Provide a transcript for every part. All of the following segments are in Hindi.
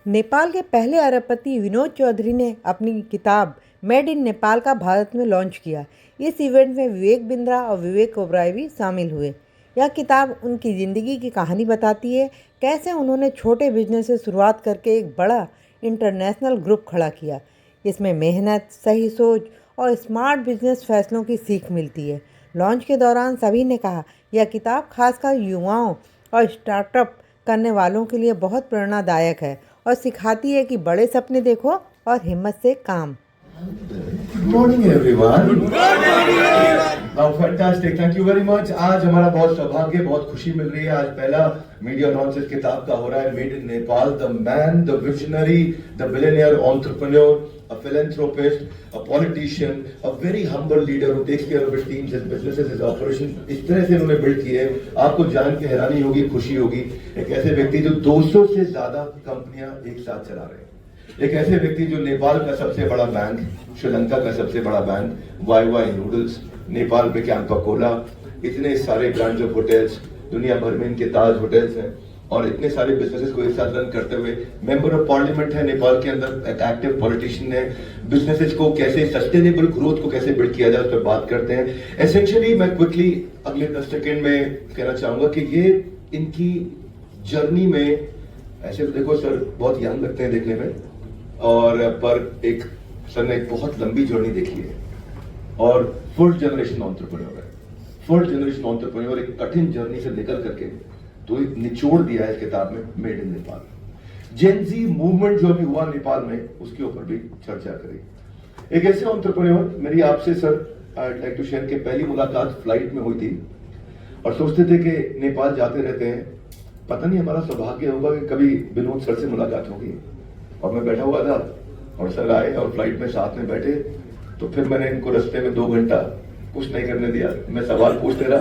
नेपाल के पहले अरबपति विनोद चौधरी ने अपनी किताब मेड इन नेपाल का भारत में लॉन्च किया। इस इवेंट में विवेक बिंद्रा और विवेक ओबराय भी शामिल हुए। यह किताब उनकी ज़िंदगी की कहानी बताती है, कैसे उन्होंने छोटे बिजनेस से शुरुआत करके एक बड़ा इंटरनेशनल ग्रुप खड़ा किया। इसमें मेहनत, सही सोच और स्मार्ट बिजनेस फैसलों की सीख मिलती है। लॉन्च के दौरान सभी ने कहा, यह किताब खासकर युवाओं और स्टार्टअप करने वालों के लिए बहुत प्रेरणादायक है और सिखाती है कि बड़े सपने देखो और हिम्मत से काम। Good morning everyone. Good morning. Wow, fantastic. Thank you very much. आज हमारा बहुत सौभाग्य, बहुत खुशी मिल रही है। आज पहला मीडिया लॉन्च इस किताब का हो रहा है, made in Nepal, the man, the visionary, the billionaire entrepreneur, a philanthropist, a politician, a very humble leader who takes care of his teams, his businesses, his operations. इस तरह से इन्होंने बिल्ड किए हैं। आपको जान के हैरानी होगी, खुशी होगी। एक ऐसे व्यक्ति जो 200 से ज्यादा कंपनियां एक साथ चला रहे हैं। एक ऐसे व्यक्ति जो नेपाल का सबसे बड़ा बैंक, श्रीलंका का सबसे बड़ा बैंक, वाई नूडल्स, नेपाल में कैंपा कोला, इतने सारे ब्रांड्स ऑफ होटल्स, दुनिया भर में इनके ताज होटल्स हैं और इतने सारे बिजनेसेस को एक साथ रन करते हुए मेंबर ऑफ पार्लियामेंट है नेपाल के अंदर, एक एक्टिव पॉलिटिशियन है। बिजनेसेस को कैसे, सस्टेनेबल ग्रोथ को कैसे बिल्ड किया जाए उस पर बात करते हैं। एसेंशियली मैं क्विकली अगले 10 सेकेंड में कहना चाहूंगा कि ये इनकी जर्नी में, ऐसे देखो सर बहुत यंग लगते हैं देखने में, और पर एक सर ने एक बहुत लंबी जर्नी देखी है और फर्स्ट जनरेशन एंटरप्रेन्योर है। फर्स्ट जनरेशन एंटरप्रेन्योर एक कठिन जर्नी से निकल करके तो एक निचोड़ दिया है इस किताब में, made in Nepal. Gen Z movement जो अभी हुआ नेपाल में, उसके ऊपर भी चर्चा करी। एक ऐसे एंटरप्रेन्योर, मेरी आपसे sir I would like to share कि पहली मुलाकात फ्लाइट में हुई थी और सोचते थे कि नेपाल जाते रहते हैं, पता नहीं हमारा सौभाग्य होगा कि कभी विनोद सर से मुलाकात होगी। और मैं बैठा हुआ था और सर आए और फ्लाइट में साथ में बैठे, तो फिर मैंने इनको रास्ते में 2 घंटा कुछ नहीं करने दिया। मैं सवाल पूछते रहा,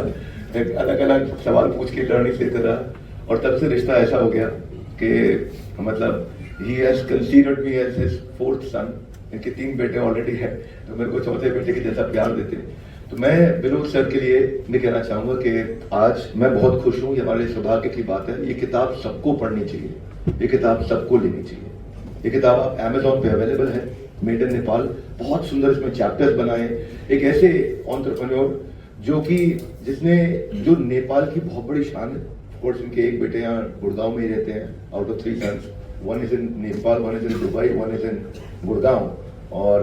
अलग अलग सवाल पूछ के लर्निंग लेते रहा और तब से रिश्ता ऐसा हो गया कि मतलब ही has considered me as his 4th son. इनके 3 बेटे ऑलरेडी हैं, तो मेरे को चौथे बेटे की जैसा प्यार देते। तो मैं विनोद सर के लिए मैं कहना चाहूंगा कि आज मैं बहुत खुश हूँ। ये हमारे सौभाग्य की बात है। ये किताब सबको पढ़नी चाहिए, ये किताब सबको लेनी चाहिए। ये किताब आप Amazon पे अवेलेबल है, मेड इन नेपाल। बहुत सुंदर इसमें चैप्टर्स बनाए। एक ऐसे एंटरप्रेन्योर जो नेपाल की बहुत बड़ी शान है। ऑफकोर्स इनके एक बेटे यहाँ गुड़गांव में ही रहते हैं, out of 3 sons. 1 is in Nepal, 1 is in Dubai, 1 is in Gurgaon. और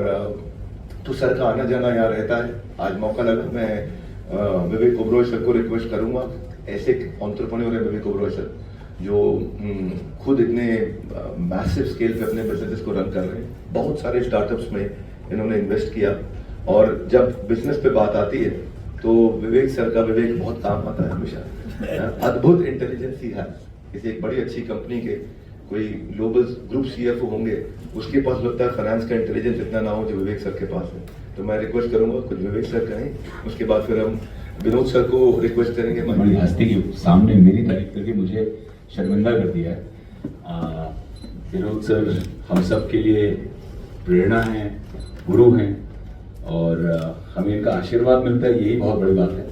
तो सर का आना जाना यहाँ रहता है। आज मौका लगा, मैं विवेक ओबराय सर को रिक्वेस्ट करूंगा। ऐसे एंटरप्रेन्योर है विवेक ओबराय सर, जो खुद इतने मैसिव स्केल पे अपने बिजनेसेस को रन कर रहे हैं। बहुत सारे स्टार्टअप्स में इन्होंने इन्वेस्ट किया और जब बिजनेस पे बात आती है तो विवेक सर का विवेक बहुत काम आता है हमेशा। अद्भुत इंटेलिजेंस ही है। किसी एक बड़ी अच्छी कंपनी के कोई ग्लोबल ग्रुप सीएफओ होंगे, उसके पास लगता है फाइनेंस का इंटेलिजेंस इतना ना हो जो विवेक सर के पास है। तो मैं रिक्वेस्ट करूंगा कुछ विवेक सर कहें, उसके बाद फिर हम विनोद सर को रिक्वेस्ट करेंगे। हमारी हस्ती के सामने मेरी तारीफ करके मुझे शर्मिंदा कर दिया है। विनोद सर हम सब के लिए प्रेरणा हैं, गुरु हैं और हमें इनका आशीर्वाद मिलता है, यही बहुत बड़ी बात है।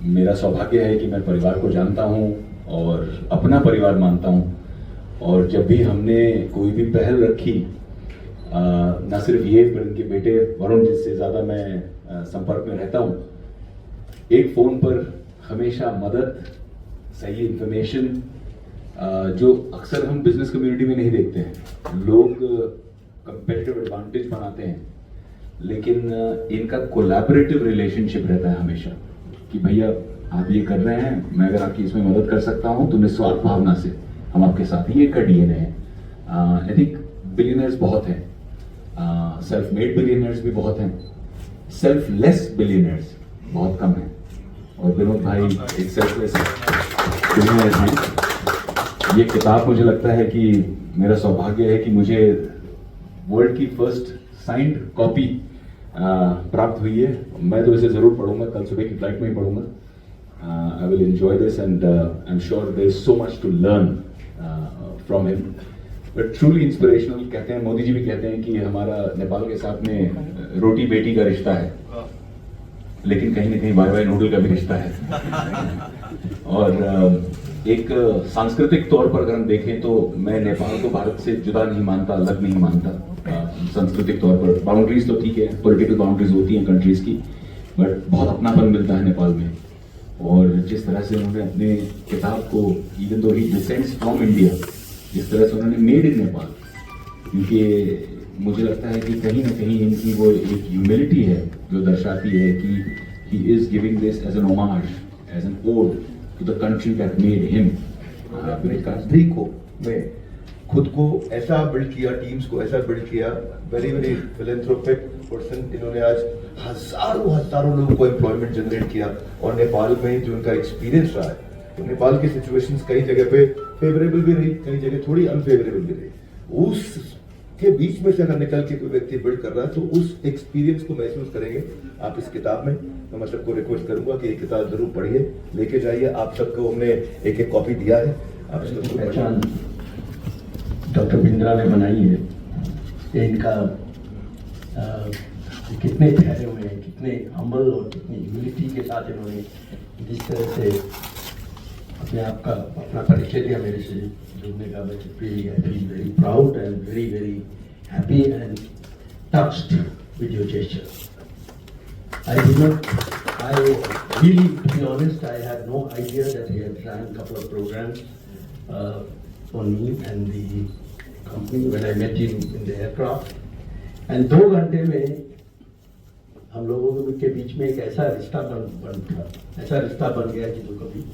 मेरा सौभाग्य है कि मैं परिवार को जानता हूँ और अपना परिवार मानता हूँ। और जब भी हमने कोई भी पहल रखी, न सिर्फ ये पर इनके बेटे वरुण जिससे ज़्यादा मैं संपर्क में रहता हूँ, एक फ़ोन पर हमेशा मदद, सही इंफॉर्मेशन, जो अक्सर हम बिजनेस कम्युनिटी में नहीं देखते हैं। लोग कंपेटिटिव एडवांटेज बनाते हैं, लेकिन इनका कोलैबोरेटिव रिलेशनशिप रहता है हमेशा कि भैया आप ये कर रहे हैं, मैं अगर आपकी इसमें मदद कर सकता हूँ तो निस्वार्थ भावना से हम आपके साथ हैं। ये का डीएनए है। आई थिंक बिलियनर्स बहुत हैं, सेल्फ मेड बिलियनर्स भी बहुत हैं, सेल्फलेस बिलियनर्स बहुत कम हैं। और विनोद भाई एक सेल्फलेस बिलियनर हैं। ये किताब मुझे लगता है कि मेरा सौभाग्य है कि मुझे वर्ल्ड की फर्स्ट साइंड कॉपी प्राप्त हुई है। मैं तो इसे जरूर पढ़ूंगा, कल सुबह की फ्लाइट में ही पढ़ूंगा। I will enjoy this and I am sure there is so much to learn from him. But truly inspirational. कहते हैं, मोदी जी भी कहते हैं कि हमारा नेपाल के साथ में रोटी बेटी का रिश्ता है, लेकिन कहीं ना कहीं वाई नूडल का भी रिश्ता है। और एक सांस्कृतिक तौर पर अगर हम देखें तो मैं नेपाल को भारत से जुदा नहीं मानता, अलग नहीं मानता। सांस्कृतिक तौर पर बाउंड्रीज तो ठीक है, पॉलिटिकल बाउंड्रीज होती हैं कंट्रीज की, बट बहुत अपनापन मिलता है नेपाल में। और जिस तरह से उन्होंने अपने किताब को, even though he descends from India, जिस तरह से उन्होंने मेड इन नेपाल, क्योंकि मुझे लगता है कि कहीं ना कहीं इनकी वो एक ह्यूमिलिटी है जो दर्शाती है कि he is giving this as an homage, as an ode to the country that made him. अपनी कंट्री को, में खुद को ऐसा बिल्ड किया, टीम्स को ऐसा बिल्ड किया, वेरी वेरी फिलेंथ्रोपिक पर्सन। इन्होंने आज हजारों लोगों को एम्प्लॉयमेंट जनरेट किया। और नेपाल में जो उनका एक्सपीरियंस रहा है, तो नेपाल की सिचुएशंस कई जगह पे फेवरेबल भी रही, कई जगह थोड़ी अनफेवरेबल भी रही। उस के बीच में से अगर निकल के कोई व्यक्ति बिल्ड कर रहा है तो उस एक्सपीरियंस को महसूस करेंगे आप इस किताब में। तो मैं सबको रिक्वेस्ट करूंगा कि ये किताब जरूर पढ़िए, लेके जाइए। आप सबको हमने एक एक कॉपी दिया है, आप इसको पहचान डॉक्टर बिंद्रा ने बनाई है। ये इनका कितने प्यारे हुए हैं, कितने हम्बल और कितनी ह्यूमिलिटी के साथ इन्होंने जिस तरह से अपने आप का अपना परिचय दिया मेरे से जुड़ने का, मैं very proud and very happy and touched with your gesture. I really, to be honest, I had no idea that he had ran a couple of programs for me and the company when I met him in the aircraft. And 2 घंटे में हम लोगों के बीच में एक ऐसा रिश्ता ऐसा रिश्ता बन गया कि जो कभी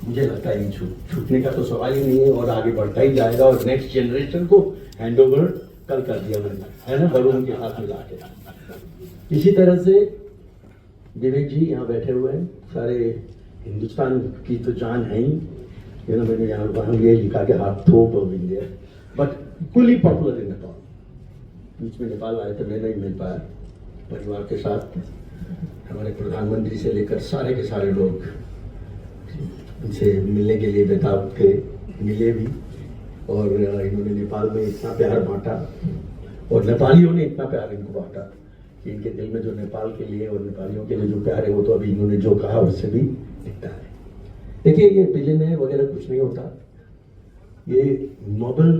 मुझे लगता है छूटने का तो सवाल ही नहीं है, और आगे बढ़ता ही जाएगा। और नेक्स्ट जनरेशन को हैंड ओवर कल कर दिया मैंने, है ना, बलून के हाथ मिला के। इसी तरह से विवेक जी यहाँ बैठे हुए हैं, सारे हिंदुस्तान की तो जान है ही, मैंने यहाँ वहाँ ये लिखा के heart throb of India, but equally popular in Nepal. बीच में नेपाल आए थे, मैं नहीं मिल पाया परिवार के साथ। हमारे प्रधानमंत्री से लेकर सारे के सारे लोग उनसे मिलने के लिए बेताब थे, मिले भी। और इन्होंने नेपाल में इतना प्यार बांटा और नेपालियों ने इतना प्यार इनको बांटा कि इनके दिल में जो नेपाल के लिए और नेपालियों के लिए जो प्यार है वो तो अभी इन्होंने जो कहा उससे भी दिखता है। देखिए, ये बिलियनेयर वगैरह कुछ नहीं होता। ये नोबेल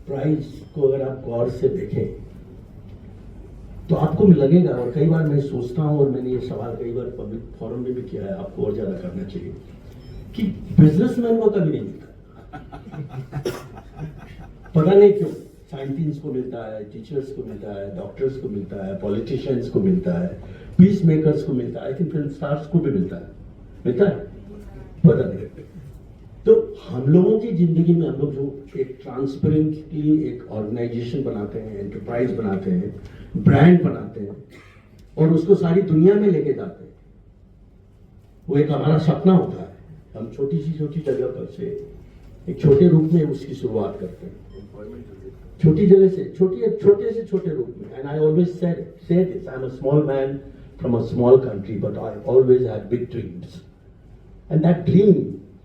प्राइज को अगर आप गौर से देखें तो आपको लगेगा, और कई बार मैं सोचता हूँ और मैंने ये सवाल कई बार पब्लिक फोरम में भी किया है, आपको और ज्यादा करना चाहिए, कि बिजनेसमैन को कभी नहीं मिलता। पता नहीं क्यों साइंटिस्ट को मिलता है, टीचर्स को मिलता है, डॉक्टर्स को मिलता है, पॉलिटिशियंस को मिलता है, पीस मेकर्स को मिलता है, लेकिन फिल्म स्टार्स को भी मिलता है पता नहीं। तो हम लोगों की जिंदगी में हम लोग जो एक ट्रांसपेरेंटली एक ऑर्गेनाइजेशन बनाते हैं, एंटरप्राइज बनाते हैं, ब्रांड बनाते हैं और उसको सारी दुनिया में लेके जाते हैं, वो एक हमारा सपना होता है। हम छोटी जगह पर से एक छोटे रूप में उसकी शुरुआत करते हैं, छोटी जगह से छोटे रूप में। And I always said this, I am a small man from a small country, but I always had big dreams. And that dream,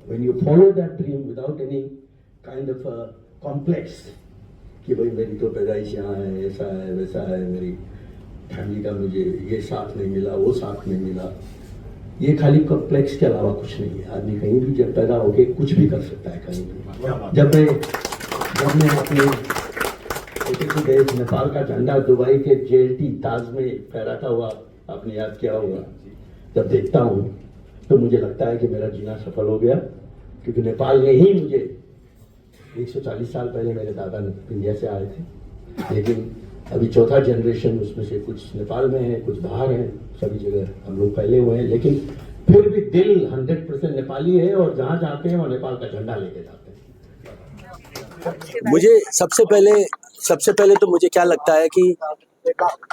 when you follow that dream without any kind of a complex कि भाई मेरी तो पैदाइश यहाँ है, ऐसा है वैसा है, मेरी फैमिली का मुझे ये साथ नहीं मिला, वो साथ नहीं मिला, ये खाली कॉम्प्लेक्स के अलावा कुछ नहीं है। आदमी कहीं भी जब पैदा होके कुछ भी कर सकता है कहीं भी। जब मैं अपने छोटे देश नेपाल का झंडा दुबई के JLT ताज में फहराता हुआ आपने याद किया होगा, जब देखता हूँ तो मुझे लगता है कि मेरा जीना सफल हो गया, क्योंकि नेपाल ने ही मुझे 140 साल पहले मेरे दादा इंडिया से आए थे, लेकिन अभी चौथा जनरेशन उसमें से कुछ नेपाल में है, कुछ बाहर है, सभी जगह हम लोग फैले हुए हैं, लेकिन फिर भी दिल 100% नेपाली है और जहाँ जाते हैं वहाँ नेपाल का झंडा लेके जाते हैं। मुझे सबसे पहले तो मुझे क्या लगता है कि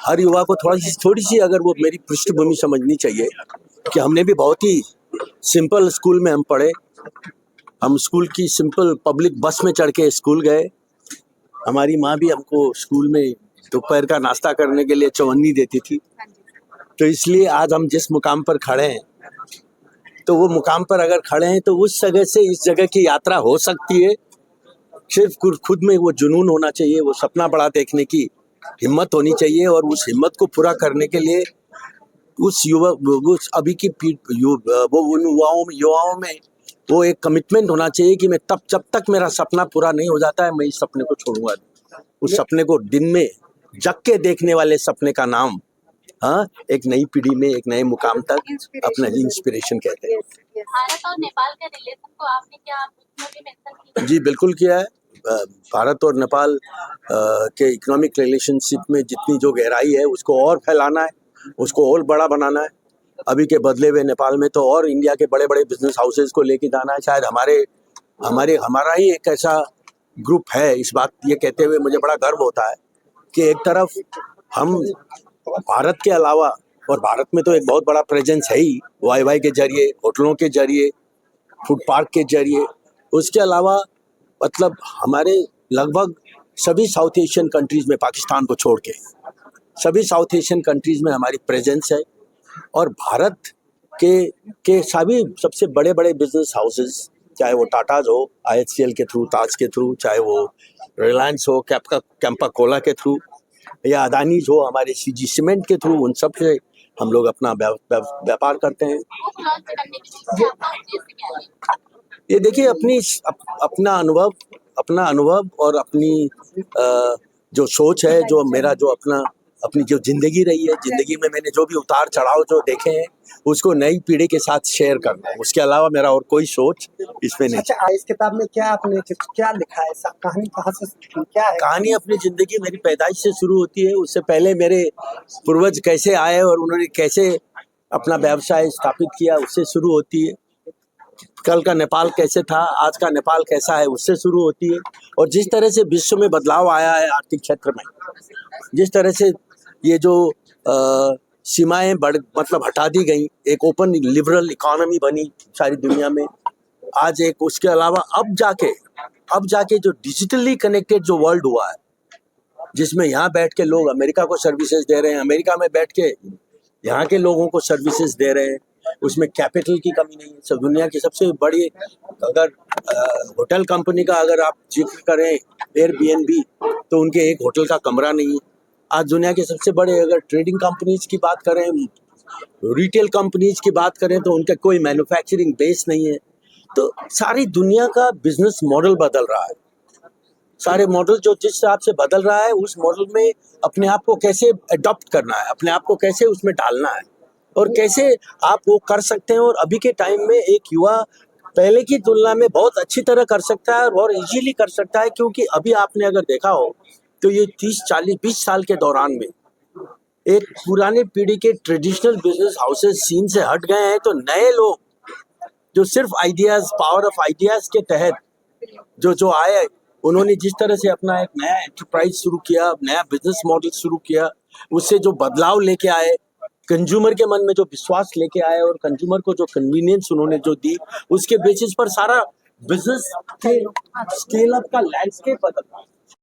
हर युवा को थोड़ी सी अगर वो मेरी पृष्ठभूमि समझनी चाहिए कि हमने भी बहुत ही सिंपल स्कूल में हम पढ़े। हम स्कूल की सिंपल पब्लिक बस में चढ़ के स्कूल गए। हमारी माँ भी हमको स्कूल में दोपहर का नाश्ता करने के लिए चवन्नी देती थी। तो इसलिए आज हम जिस मुकाम पर खड़े हैं, तो वो मुकाम पर अगर खड़े हैं तो उस जगह से इस जगह की यात्रा हो सकती है। सिर्फ खुद में वो जुनून होना चाहिए, वो सपना बड़ा देखने की हिम्मत होनी चाहिए, और उस हिम्मत को पूरा करने के लिए उस अभी की युवाओं में वो एक कमिटमेंट होना चाहिए कि मैं जब तक मेरा सपना पूरा नहीं हो जाता है मैं इस सपने को छोड़ूंगा नहीं। उस सपने को दिन में जग के देखने वाले सपने का नाम एक नई पीढ़ी में एक नए मुकाम तक अपना इंस्पिरेशन कहते हैं। भारत और नेपाल के रिलेशन को आपने क्या उसमें भी मेंशन किया? जी बिल्कुल किया है। भारत और नेपाल के इकोनॉमिक रिलेशनशिप में जितनी जो गहराई है उसको और फैलाना है, उसको और बड़ा बनाना है। अभी के बदले हुए नेपाल में तो और इंडिया के बड़े बड़े बिजनेस हाउसेज को लेके जाना है। शायद हमारा ही एक ऐसा ग्रुप है। इस बात ये कहते हुए मुझे बड़ा गर्व होता है कि एक तरफ हम भारत के अलावा, और भारत में तो एक बहुत बड़ा प्रेजेंस है ही वाई के जरिए, होटलों के जरिए, फूड पार्क के जरिए, उसके अलावा मतलब हमारे लगभग सभी साउथ एशियन कंट्रीज में, पाकिस्तान को छोड़ के सभी साउथ एशियन कंट्रीज में हमारी प्रेजेंस है। और भारत के सभी सबसे बड़े बड़े बिजनेस हाउसेस, चाहे वो टाटाज हो IHCL के थ्रू, ताज के थ्रू, चाहे वो रिलायंस हो कैंपा कोला के थ्रू, या अदानीज हो हमारे CG सीमेंट के थ्रू, उन सब से हम लोग अपना व्यापार करते हैं। बुक लॉन्च करने के पीछे आपका उद्देश्य क्या है? ये देखिए अपना अनुभव और अपनी जो सोच है, जो मेरा जो अपनी जो जिंदगी रही है, जिंदगी में मैंने जो भी उतार चढ़ाव जो देखे हैं उसको नई पीढ़ी के साथ शेयर करना है। उसके अलावा मेरा और कोई सोच इसमें नहीं। अच्छा, इस किताब में क्या आपने क्या लिखा है? कहानी कहाँ से क्या है? कहानी अपनी जिंदगी मेरी पैदाइश से शुरू होती है। उससे पहले मेरे पूर्वज कैसे आए और उन्होंने कैसे अपना व्यवसाय स्थापित किया, उससे शुरू होती है। कल का नेपाल कैसे था, आज का नेपाल कैसा है, उससे शुरू होती है। और जिस तरह से विश्व में बदलाव आया है आर्थिक क्षेत्र में, जिस तरह से ये जो सीमाएं मतलब हटा दी गई, एक ओपन लिबरल इकोनॉमी बनी सारी दुनिया में आज एक, उसके अलावा अब जाके जो डिजिटली कनेक्टेड जो वर्ल्ड हुआ है, जिसमें यहाँ बैठ के लोग अमेरिका को सर्विसेज दे रहे हैं, अमेरिका में बैठ के यहाँ के लोगों को सर्विसेज दे रहे हैं, उसमें कैपिटल की कमी नहीं है। सब दुनिया की सबसे बड़ी अगर होटल कंपनी का अगर आप जिक्र करें एयरबीएनबी, तो उनके एक होटल का कमरा नहीं है। आज दुनिया के सबसे बड़े अगर ट्रेडिंग कंपनीज की बात करें, रिटेल कंपनीज की बात करें, तो उनका कोई मैन्युफैक्चरिंग बेस नहीं है। तो सारी दुनिया का बिजनेस मॉडल बदल रहा है। सारे मॉडल जो जिस हिसाब से बदल रहा है, उस मॉडल में अपने आप को कैसे अडॉप्ट करना है, अपने आप को कैसे उसमें डालना है और कैसे आप वो कर सकते हैं। और अभी के टाइम में एक युवा पहले की तुलना में बहुत अच्छी तरह कर सकता है और इजीली कर सकता है, क्योंकि अभी आपने अगर देखा हो तो ये 30, 40, 20 साल के दौरान में एक पुराने पीढ़ी के ट्रेडिशनल बिजनेस हाउसेस सीन से हट गए हैं। तो नए लोग जो सिर्फ आइडियाज, पावर ऑफ आइडियाज के तहत जो आए, उन्होंने जिस तरह से अपना एक नया एंटरप्राइज शुरू किया, नया बिजनेस मॉडल शुरू किया, उससे जो बदलाव लेके आए, कंज्यूमर के मन में जो विश्वास लेके आए और कंज्यूमर को जो कन्वीनियंस उन्होंने जो दी, उसके बेसिस पर सारा बिजनेस के स्केल अप का लैंडस्केप बदल रहा है।